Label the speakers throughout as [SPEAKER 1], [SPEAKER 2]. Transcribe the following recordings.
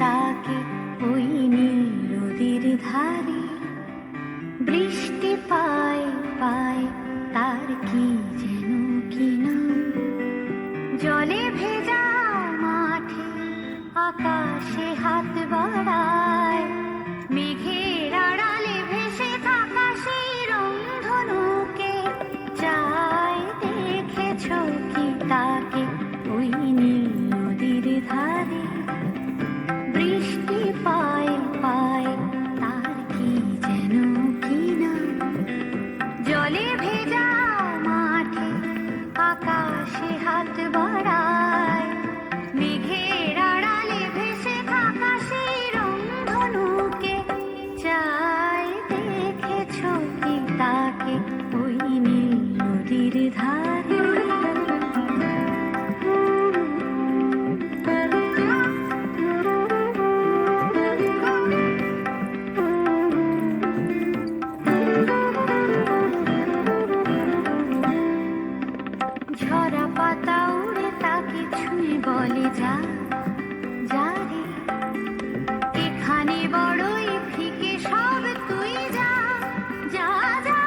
[SPEAKER 1] তাকে ওই নীল নদীর ধারে। বৃষ্টি পায় পায় তার কি যেন কি নাম। জলে ভেজা মাঠে আকাশে হাত বাড়ায়, মেঘের আড়ালে ভেসে থাকা সেই রংধনুকে চায়। দেখেছ কি তাকে ওই নীল নদীর ধারে। বৃষ্টি পায় পায় তার কি যেন কি নাম। জলে ভেজা মাঠে আকাশে হাত বাড়ায়, মেঘের আড়ালে ভেসে থাকা সেই রংধনুকে চায়। দেখেছ কি তাকে ওই নীল নদীর ধারে। ঝরা পাতা উড়ে তাকে ছুঁয়ে বলে যা যা রে, এখানে বড়ই ফিকে সব তুই যা যা যা।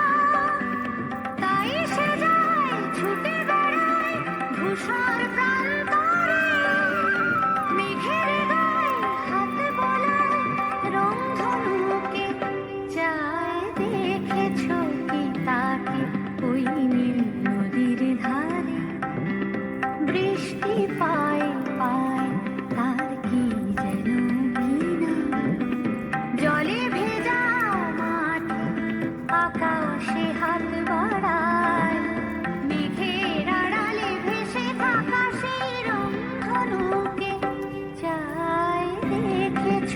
[SPEAKER 1] তাই সে যায় ছুটে বেড়ায় ধূসর প্রান্তরে, মেঘের গায়ে হাত বোলায় রংধনুকে চায়। দেখেছ কি তাকে ওই নীল নদীর ধারে। বৃষ্টি পায় পায় তার কি যেন কি নাম। জলে ভেজা মাঠে আকাশে হাত বাড়ায়, মেঘের আড়ালে ভেসে থাকা সেই রংধনুকে চায়। দেখেছ